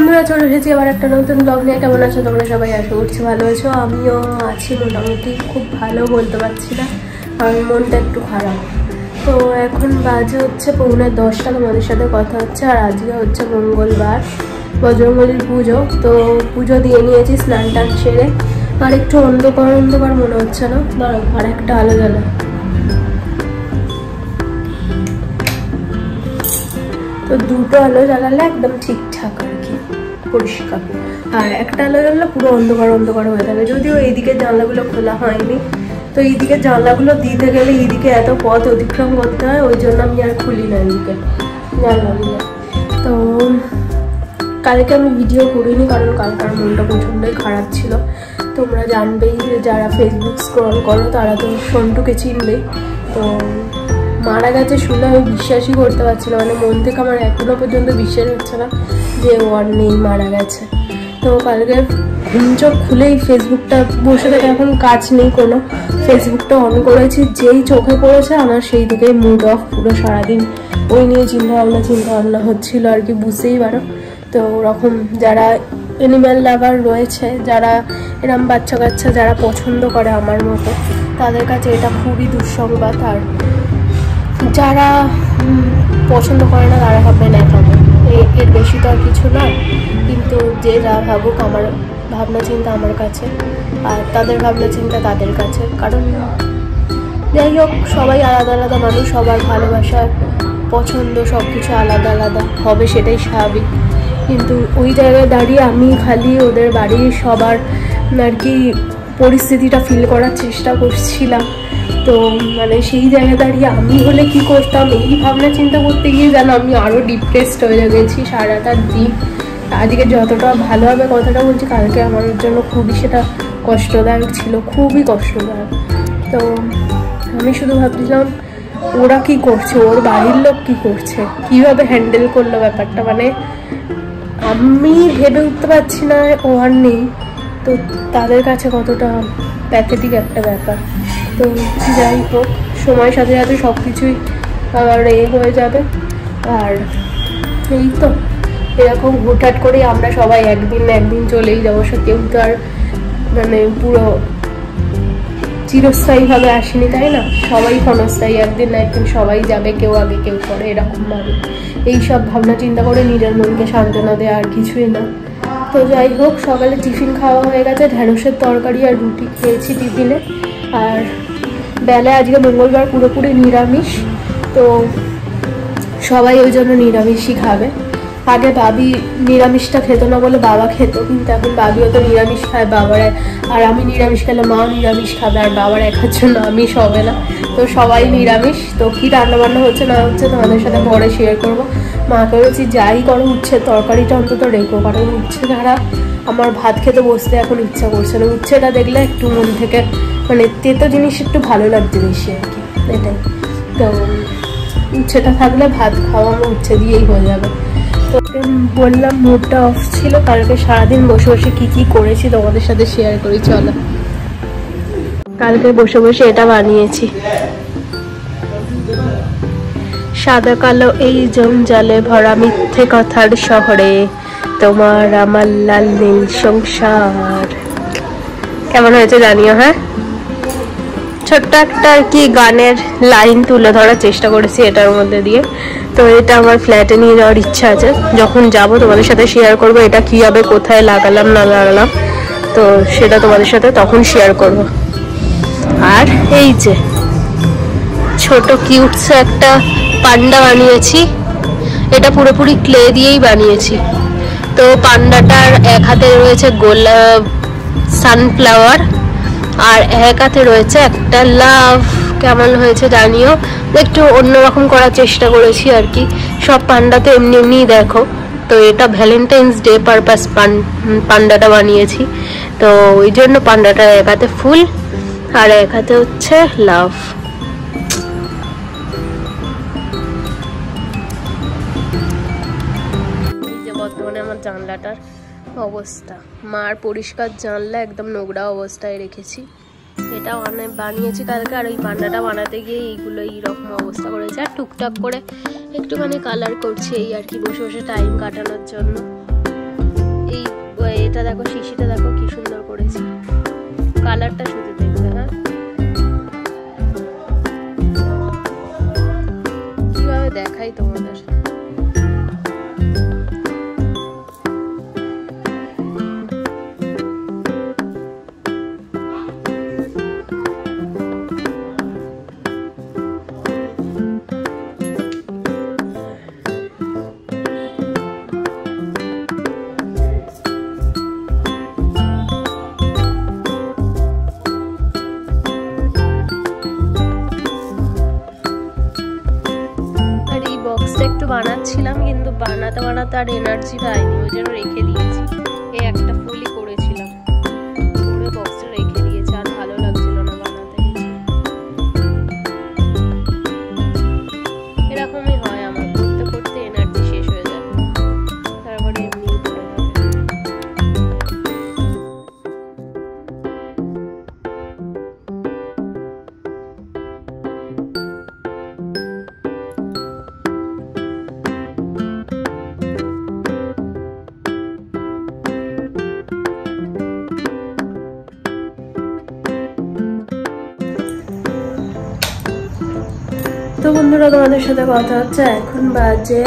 বন্ধুরা, চলে এসেছি আবার একটা নতুন ব্লগ নিয়ে। কেমন আছো তোমরা সবাই? আশা করছি ভালো আছো। আমিও আছি মোটামুটি, খুব ভালো বলতে পারছি না, আমার মনটা একটু খারাপ। তো এখন বাজে হচ্ছে 9:45, তোমাদের সাথে কথা হচ্ছে। আর আজকে হচ্ছে মঙ্গলবার, বজরঙ্গলির পুজো। তো পুজো দিয়ে নিয়েছি স্নান টান সেরে। আর একটু অন্ধকার অন্ধকার মনে হচ্ছে না? দাঁড়াও, আর একটা আলো জ্বালা। তো দুটো আলো জ্বালালে একদম ঠিকঠাক আর কি, পরিষ্কার। আর একটা আলো জ্বালালে পুরো অন্ধকার অন্ধকার হয়ে থাকে। যদিও এইদিকে জানলাগুলো খোলা হয়নি, তো এইদিকে জানলাগুলো দিতে গেলে এইদিকে এত পথ অতিক্রম করতে হয়, ওই জন্য আমি আর খুলি না এইদিকে জানলাগুলো। তো কালকে আমি ভিডিও করিনি, কারণ কালকার মনটা প্রচণ্ডই খারাপ ছিল। তোমরা জানবেই যে যারা ফেসবুক স্ক্রল করো তারা তো সন্টুকে চিনবেই। তো মারা গেছে শুনে আমি বিশ্বাসই করতে পারছি না, মানে মন থেকে আমার এখনো পর্যন্ত বিশ্বাস হচ্ছে না যে ও আর নেই, মারা গেছে। তো কালকে ঘুম চোখ খুলেই ফেসবুকটা বসে থেকে, এখন কাজ নেই কোনো, ফেসবুকটা অন করেছি, যেই চোখে পড়েছে আমার সেই দিকেই মুড অফ। পুরো সারাদিন ওই নিয়ে চিন্তা ভাবনা হচ্ছিল আর কি, বুঝতেই পারো। তো ওরকম যারা অ্যানিম্যাল লাভার রয়েছে, যারা এরম বাচ্চা কাচ্চা যারা পছন্দ করে আমার মতো, তাদের কাছে এটা খুবই দুঃসংবাদ। আর যারা পছন্দ করে না তারা ভাববে না কেন, এর বেশি তো আর কিছু নয়। কিন্তু যে যা ভাবুক, আমার ভাবনা চিন্তা আমার কাছে, আর তাদের ভাবনা চিন্তা তাদের কাছে। কারণ যাই হোক, সবাই আলাদা আলাদা মানুষ, সবার ভালোবাসার পছন্দ সব কিছু আলাদা আলাদা হবে, সেটাই স্বাভাবিক। কিন্তু ওই জায়গায় দাঁড়িয়ে আমি খালি ওদের বাড়ির সবার আর কি পরিস্থিতিটা ফিল করার চেষ্টা করছিলাম। তো মানে সেই জায়গায় দাঁড়িয়ে আমি হলে কি করতাম, এই ভাবনা চিন্তা করতে গিয়ে যেন আমি আরও ডিপ্রেসড হয়ে গেছি সারাটা দিন। আজকে যতটা ভালোভাবে কথাটা বলছি, কালকে আমার জন্য খুবই সেটা কষ্টদায়ক ছিল, খুবই কষ্টদায়ক। তো আমি শুধু ভাবছিলাম ওরা কি করছে, ওর বাড়ির লোক কি করছে, কীভাবে হ্যান্ডেল করলো ব্যাপারটা। মানে আমি ভেবে উঠতে পারছি না ও আর নেই, তো তাদের কাছে কতটা প্যাথেটিক একটা ব্যাপার। তো যাই হোক, সময়ের সাথে সাথে সব কিছুই আবার হয়ে যাবে। আর এই তো এরকম হুটহাট করে আমরা সবাই একদিন চলেই যাবো। কেউ তো আর মানে পুরো চিরস্থায়ীভাবে আসেনি, তাই না? সবাই ক্ষণস্থায়ী, একদিন না একদিন সবাই যাবে, কেউ আগে কেউ পরে, এরকমভাবে। এইসব ভাবনা চিন্তা করে নিজের মনকে সান্ত্বনা দেওয়া আর কিছুই না। তো যাই হোক, সকালে টিফিন খাওয়া হয়ে গেছে, ঢ্যাঁড়সের তরকারি আর রুটি খেয়েছি টিফিনে। আর বেলায় আজকে মঙ্গলবার পুরোপুরি নিরামিষ, তো সবাই ওই জন্য নিরামিষই খাবে। আগে বাবি নিরামিষটা খেত না বলে বাবা খেত, কিন্তু এখন বাবিও তো নিরামিষ খায়, বাবার আর আমি নিরামিষ খেলে মাও নিরামিষ খাবে, আর বাবার একার জন্য আমিষ হবে না। তো সবাই নিরামিষ। তো কী রান্নাবান্না হচ্ছে না হচ্ছে তোমাদের সাথে পরে শেয়ার করবো। মাকে বলেছি যাই করো উচ্ছের তরকারিটা অন্তত রেখো, কারণ উচ্ছে ছাড়া আমার ভাত খেতে বসতে এখন ইচ্ছা করছে না। উচ্ছেটা দেখলে একটু মন থেকে মানে তেতো জিনিস একটু ভালো লাগছে বেশি আর কি, এটাই। তো উচ্ছেটা থাকলে ভাত খাওয়া আমার উচ্ছে দিয়েই হয়ে যাবে। তো বললাম মুডটা অফ ছিল, কালকে সারাদিন বসে বসে কী করেছি তোমাদের সাথে শেয়ার করি, চলো। কালকে বসে বসে এটা বানিয়েছি, সাদা কালো এই জঞ্জালে ভরা মিথ্যে কথার শহরে তোমার আমার লাল নীল সংসার। কেমন হয়েছে জানিও। হ্যাঁ, ছোট্ট একটা আর কি গানের লাইন তুলে ধরার চেষ্টা করেছি এটার মধ্যে দিয়ে। তো এটা আমার ফ্ল্যাটে নিয়ে যাওয়ার ইচ্ছা আছে, যখন যাব তোমাদের সাথে শেয়ার করব এটা কীভাবে কোথায় লাগালাম না লাগালাম, তো সেটা তোমাদের সাথে তখন শেয়ার করব। আর এই যে ছোট কিউটস একটা পান্ডা বানিয়েছি, এটা পুরোপুরি ক্লে দিয়েই বানিয়েছি। তো পান্ডাটার এক হাতে রয়েছে গোলাপ সানফ্লাওয়ার, আর এক হাতে রয়েছে একটা লাভ। কেমন হয়েছে জানিও, একটু অন্যরকম করার চেষ্টা করেছি আর কি। সব পান্ডাতে এমনি এমনিই দেখো, তো এটা ভ্যালেন্টাইন্স ডে পারপাস পান্ডাটা বানিয়েছি। তো ওই জন্য পান্ডাটা এক হাতে ফুল আর এক হাতে হচ্ছে লাভ। এই যে বর্তমানে আমার জানলাটার অবস্থা, মার পরিষ্কার জানলা একদম নোংরা অবস্থায় রেখেছি। এটা অনেক বানিয়েছি কালকে, আর ওই পান্ডাটা বানাতে গিয়ে এইগুলো এইরকম অবস্থা করেছে। আর টুকটাক করে একটুখানি কালার করছি এই আর কি, বসে বসে টাইম কাটানোর জন্য। দেখো শিশিটা দেখো কি সুন্দর করেছি, কালারটা শুধু দেখবে। হ্যাঁ কিভাবে দেখাই তোমাদের। একটু বানাচ্ছিলাম কিন্তু বানাতে বানাতে আর এনার্জি পাইনি, ওই জন্য রেখে দিয়েছি। এই একটা ফুলই করেছিলাম, করে বক্সটা রেখে দিয়েছি, আর ভালো লাগছিল না বানাতে। এরকমই হয় আমার, করতে করতে এনার্জি শেষ হয়ে যায়, তারপরে এমনি পড়ে যাবে। তো বন্ধুরা তোমাদের সাথে কথা হচ্ছে, এখন বাজে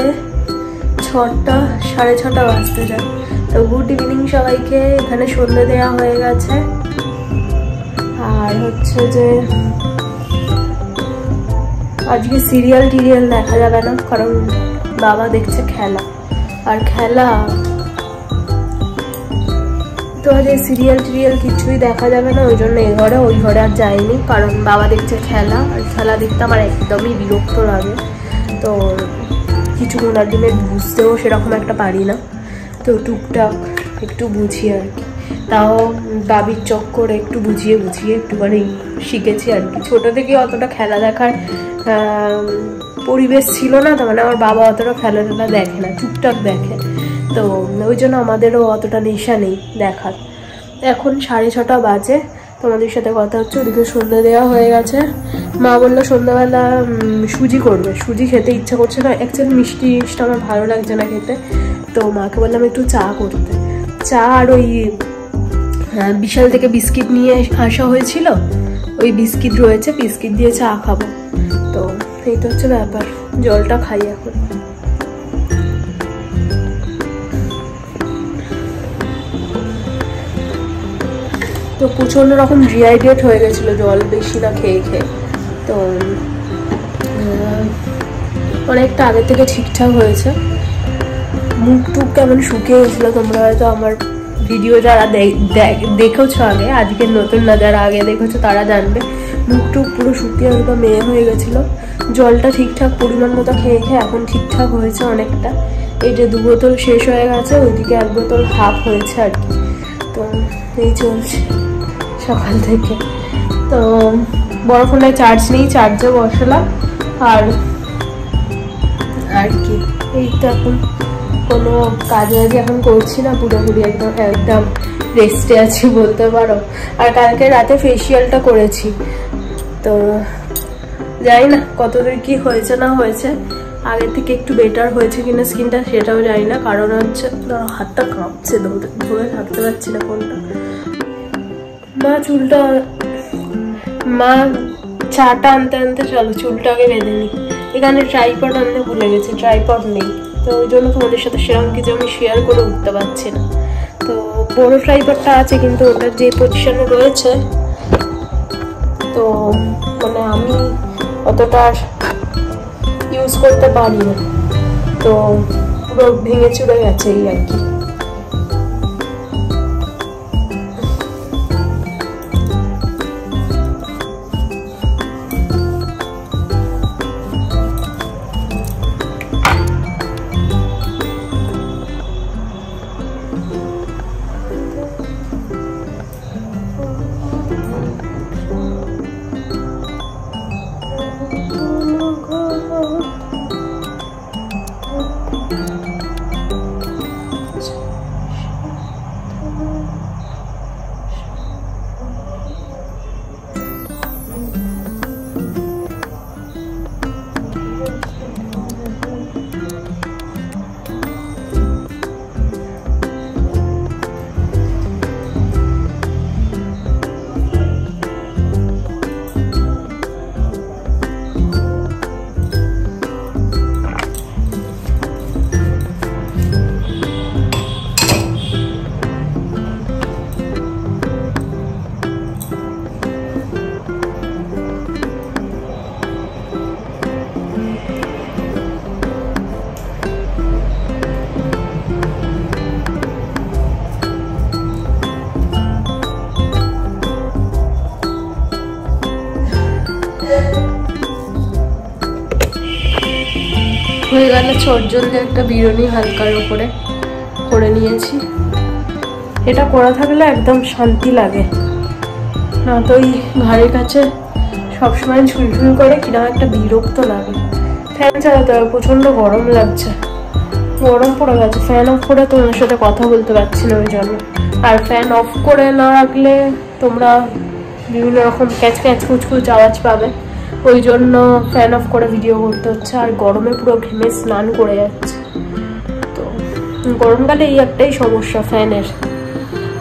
6টা, 6:30 বাজতে যায়। তো গুড ইভিনিং সবাইকে। এখানে সন্ধ্যে দেওয়া হয়ে গেছে, আর হচ্ছে যে আজকে সিরিয়াল টিরিয়াল দেখা যাবে না, কারণ বাবা দেখছে খেলা, আর খেলা তো আজ সিরিয়াল টিরিয়াল কিছুই দেখা যাবে না, ওই জন্য এ ঘরে ওই ঘরে আর যাইনি, কারণ বাবা দেখছে খেলা, আর খেলা দেখতে আমার একদমই বিরক্ত লাগে। তো কিছু মোনাডিমের বুঝতেও সেরকম একটা পারি না, তো টুকটাক একটু বুঝি আর কি, তাও বাবির চক্করে একটু বুঝিয়ে বুঝিয়ে একটুখানি শিখেছি আর কি। ছোটো থেকে অতটা খেলা দেখার পরিবেশ ছিল না, তার মানে আমার বাবা অতটা খেলা টেলা দেখে না, টুকটাক দেখে, তো ওই জন্য আমাদেরও অতটা নেশা নেই দেখার। এখন 6:30 বাজে, তোমাদের সাথে কথা হচ্ছে। ওদিকে সন্ধ্যে দেওয়া হয়ে গেছে। মা বললো সন্ধ্যাবেলা সুজি করবে, সুজি খেতে ইচ্ছা করছে না, অ্যাকচুয়ালি মিষ্টি জিনিসটা আমার ভালো লাগছে না খেতে, তো মাকে বললাম একটু চা করতে। চা আর ওই বিশাল থেকে বিস্কিট নিয়ে আসা হয়েছিল, ওই বিস্কিট রয়েছে, বিস্কিট দিয়ে চা খাবো। তো এই তো হচ্ছে ব্যাপার, জলটা খাই এখন। তো প্রচণ্ড রকম ডিহাইড্রেট হয়ে গেছিলো জল বেশি না খেয়ে খেয়ে, তো অনেকটা আগে থেকে ঠিকঠাক হয়েছে। মুখ টুক কেমন শুকিয়ে গেছিলো, তোমরা হয়তো আমার ভিডিও যারা দেখেছো আগে, আজকের নতুন না যারা আগে দেখেছো তারা জানবে, মুখ টুক পুরো শুকিয়ে হয়তো মেয়ে হয়ে গেছিলো। জলটা ঠিকঠাক পরিমাণ মতো খেয়ে খেয়ে এখন ঠিকঠাক হয়েছে অনেকটা। এই যে 2 বোতল শেষ হয়ে গেছে, ওইদিকে 1 বোতল হাফ হয়েছে আর কি। তো এই চলছে সকাল থেকে। তো বড় ফোনে চার্জ নেই, চার্জে বসালাম, আর কি এই তো এখন কোনো কাজ বাজ এখন করছি না, পুরোপুরি একদম রেস্টে আছি বলতে পারো। আর কালকে রাতে ফেসিয়ালটা করেছি, তো জানি না কতদূর কি হয়েছে না হয়েছে, আগের থেকে একটু বেটার হয়েছে কিনা স্কিনটা সেটাও জানি না, কারণ হচ্ছে হাতটা কাঁপছে, ধরে থাকতে পারছি না ফোনটা। মা চাটা আনতে আনতে চলো চুলটা আগে বেঁধে নিই। এখানে ট্রাইপড আনতে ভুলে গেছি, ট্রাইপড নেই, তো ওই জন্য তোমাদের সাথে সেরকম কিছু আমি শেয়ার করে উঠতে পারছি না। তো বড় ট্রাইপডটা আছে, কিন্তু ওটা যে পজিশনে রয়েছে, তো মানে আমি অতটা ইউজ করতে পারি না, তো পুরো ভেঙে চুরে গেছে এই আর কি। হচ্ছে ওর জন্য একটা বিরিয়ানি হালকার উপরে করে নিয়েছি। এটা করা থাকলে একদম শান্তি লাগে, না তো ওই ঘাড়ের কাছে সবসময় ঝুলঝুল করে কিনা একটা বিরক্ত লাগে। ফ্যান চালাতে হবে, প্রচন্ড গরম লাগছে, গরম পড়ে গেছে। ফ্যান অফ করে তোমার সাথে কথা বলতে পারছি না ওই জন্য। আর ফ্যান অফ করে না রাখলে তোমরা বিভিন্ন রকম ক্যাচ ক্যাচ কুচকুচ আওয়াজ পাবে, ওই জন্য ফ্যান অফ করে ভিডিও করতে হচ্ছে। আর গরমে পুরো ঘেমে স্নান করে যাচ্ছে। তো গরমকালে এই একটাই সমস্যা ফ্যানের,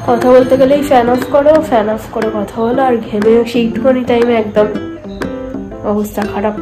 কথা বলতে গেলেই ফ্যান অফ করো, ফ্যান অফ করে কথা বলো, আর ঘেমে সেইটুখানি টাইমে একদম অবস্থা খারাপ।